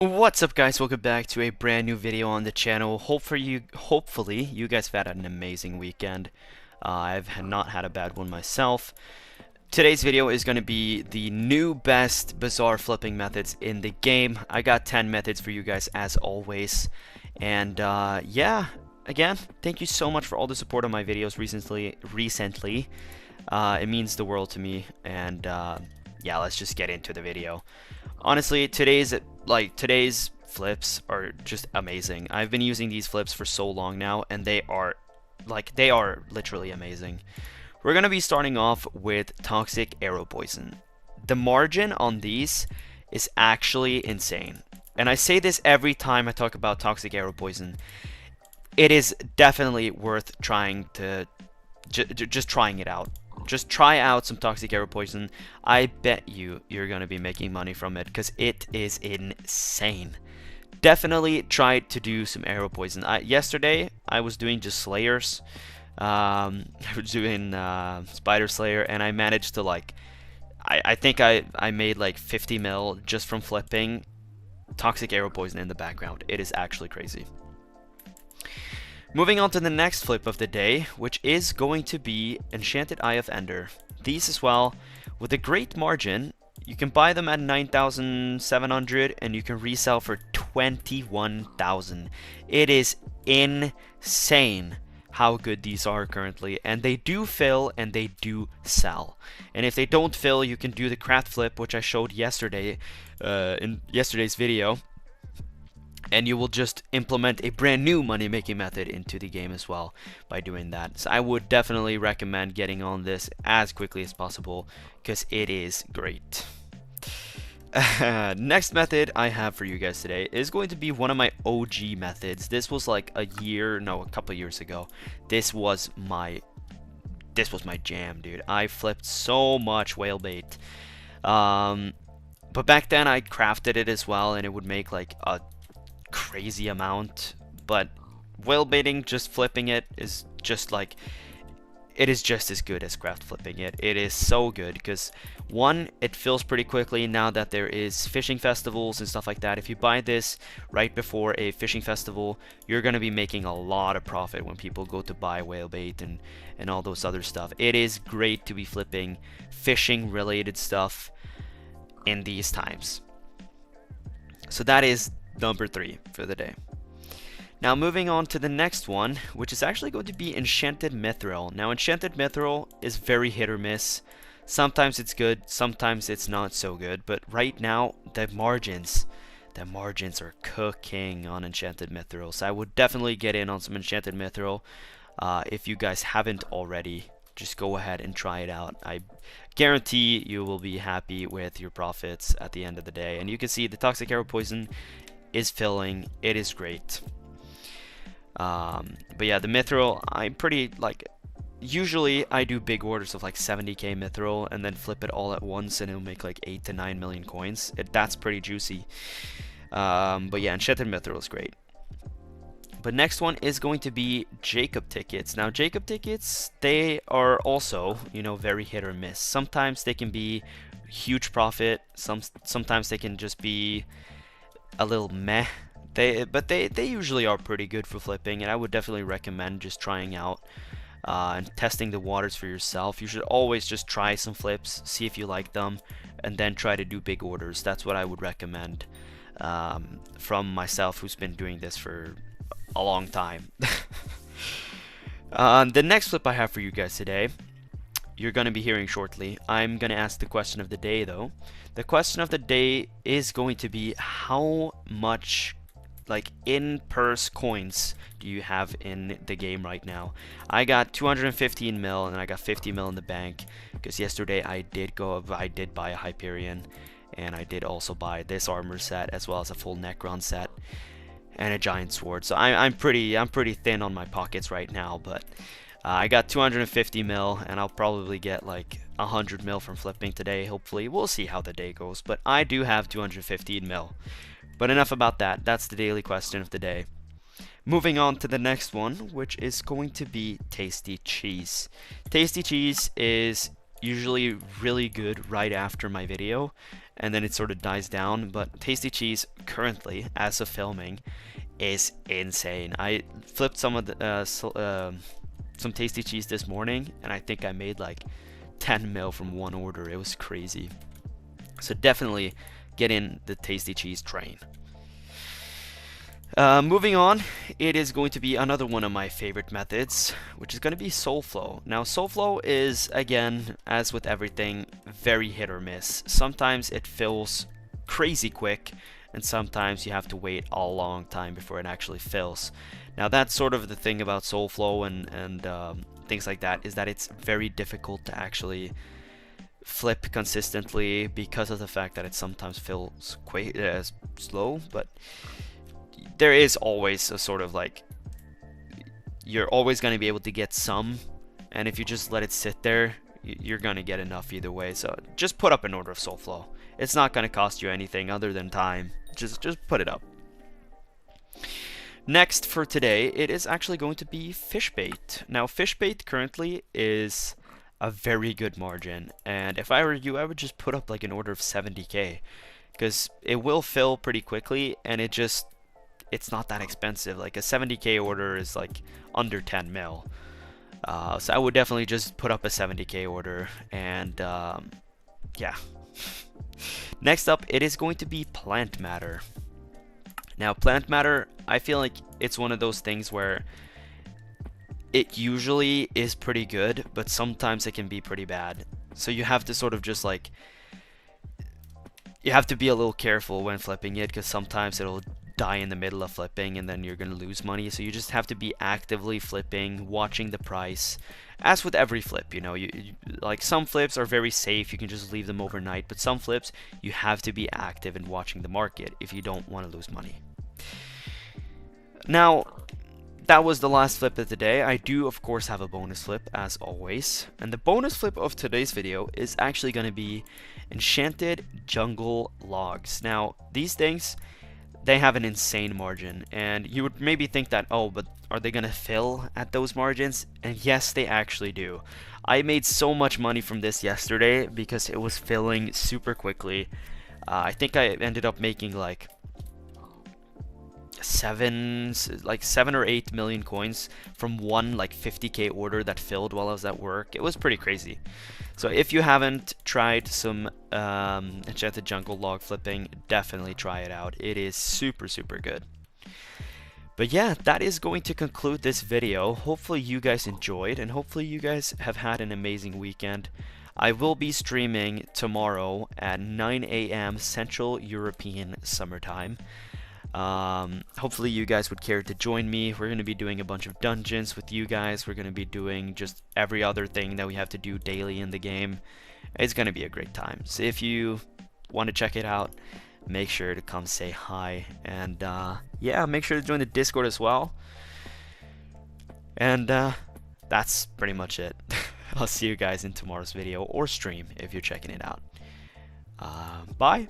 What's up, guys? Welcome back to a brand new video on the channel. Hopefully you guys have had an amazing weekend. I've not had a bad one myself. Today's video is going to be the new best bazaar flipping methods in the game. I got 10 methods for you guys as always. And yeah, again, thank you so much for all the support on my videos recently. It means the world to me. And yeah, let's just get into the video. Honestly, today's flips are just amazing. I've been using these flips for so long now, and they are literally amazing. We're gonna be starting off with Toxic Arrow Poison. The margin on these is actually insane. And I say this every time I talk about Toxic Arrow Poison. It is definitely worth trying to just trying it out. Just try out some Toxic Arrow Poison. I bet you're gonna be making money from it because it is insane. Definitely try to do some Arrow Poison. Yesterday I was doing just Slayers. I was doing Spider Slayer, and I managed to I think I made like 50 mil just from flipping Toxic Arrow Poison in the background. It is actually crazy. Moving on to the next flip of the day, which is going to be Enchanted Eye of Ender. These as well, with a great margin. You can buy them at 9,700 and you can resell for 21,000. It is insane how good these are currently, and they do fill and they do sell. And if they don't fill, you can do the craft flip, which I showed yesterday in yesterday's video. And you will just implement a brand new money making method into the game as well by doing that. So I would definitely recommend getting on this as quickly as possible because it is great. Next method I have for you guys today is going to be one of my OG methods. This was like a couple years ago. This was my jam, dude. I flipped so much whale bait. But back then I crafted it as well, and it would make like a crazy amount. But whale baiting, just flipping it, is just like, it is just as good as craft flipping it. It is so good because, one, it fills pretty quickly now that there is fishing festivals and stuff like that. If you buy this right before a fishing festival, you're going to be making a lot of profit when people go to buy whale bait and all those other stuff. It is great to be flipping fishing related stuff in these times. So that is number 3 for the day. Now moving on to the next one, which is actually going to be Enchanted Mithril. Now Enchanted Mithril is very hit or miss. Sometimes it's good, sometimes it's not so good, but right now the margins are cooking on Enchanted Mithril. So I would definitely get in on some Enchanted Mithril. If you guys haven't already, just go ahead and try it out. I guarantee you will be happy with your profits at the end of the day. And you can see the Toxic Arrow Poison is filling. It is great. But yeah, the Mithril, I'm pretty, usually I do big orders of like 70k Mithril and then flip it all at once, and it'll make like 8 to 9 million coins. That's pretty juicy. But yeah, Enchanted Mithril is great. But next one is going to be Jacob tickets. Now Jacob tickets, they are also, very hit or miss. Sometimes they can be huge profit. Sometimes they can just be a little meh. But they usually are pretty good for flipping, and I would definitely recommend just trying out and testing the waters for yourself. You should always just try some flips, see if you like them, and then try to do big orders. That's what I would recommend from myself, who's been doing this for a long time. The next flip I have for you guys today, you're going to be hearing shortly. I'm going to ask the question of the day, though. The question of the day is going to be, how much in-purse coins do you have in the game right now? I got 215 mil and I got 50 mil in the bank because yesterday I did buy a Hyperion, and I did also buy this armor set as well as a full Necron set and a giant sword. So I'm pretty thin on my pockets right now, but I got 250 mil, and I'll probably get like 100 mil from flipping today. Hopefully, we'll see how the day goes, but I do have 215 mil. But enough about that. That's the daily question of the day. Moving on to the next one, which is going to be Tasty Cheese. Tasty Cheese is usually really good right after my video, and then it sort of dies down. But tasty cheese currently, as of filming, is insane. I flipped some of the some tasty cheese this morning, and I think I made like 10 mil from one order. It was crazy. So definitely get in the tasty cheese train. Moving on, it is going to be another one of my favorite methods, which is going to be Soulflow. Now, Soulflow is, again, as with everything, very hit or miss. Sometimes it fills crazy quick, and sometimes you have to wait a long time before it actually fills. Now, that's sort of the thing about Soulflow and things like that, is that it's very difficult to actually flip consistently because of the fact that it sometimes fills quite slow, but there is always a sort of like, you're always going to be able to get some, and if you just let it sit there, you're going to get enough either way. So just put up an order of Soulflow. It's not going to cost you anything other than time. Just put it up. Next for today, it is actually going to be fish bait. Now, fish bait currently is a very good margin, and if I were you, I would just put up like an order of 70k, because it will fill pretty quickly, and it's not that expensive. Like a 70k order is like under 10 mil. So I would definitely just put up a 70k order, and yeah. Next up, it is going to be plant matter. Now, plant matter, I feel like it's one of those things where it usually is pretty good, but sometimes it can be pretty bad. So you have to sort of just like, you have to be a little careful when flipping it, because sometimes it'll die in the middle of flipping and then you're going to lose money. So you just have to be actively flipping, watching the price. As with every flip, you know, like some flips are very safe, you can just leave them overnight, but some flips you have to be active and watching the market if you don't want to lose money. Now, that was the last flip of the day. I do of course have a bonus flip as always, and the bonus flip of today's video is actually going to be Enchanted Jungle Logs. Now, these things, they have an insane margin, and you would maybe think that, oh, but are they gonna fill at those margins? And yes, they actually do. I made so much money from this yesterday because it was filling super quickly. I think I ended up making like 7 or 8 million coins from one like 50k order that filled while I was at work. It was pretty crazy. So if you haven't tried some Enchanted Jungle Log flipping, definitely try it out. It is super good. But yeah, that is going to conclude this video. Hopefully you guys enjoyed, and hopefully you guys have had an amazing weekend. I will be streaming tomorrow at 9 AM Central European Summertime. Hopefully you guys would care to join me. We're going to be doing a bunch of dungeons with you guys. We're going to be doing just every other thing that we have to do daily in the game. It's going to be a great time. So if you want to check it out, make sure to come say hi, and yeah, make sure to join the Discord as well. And that's pretty much it. I'll see you guys in tomorrow's video or stream if you're checking it out. Bye.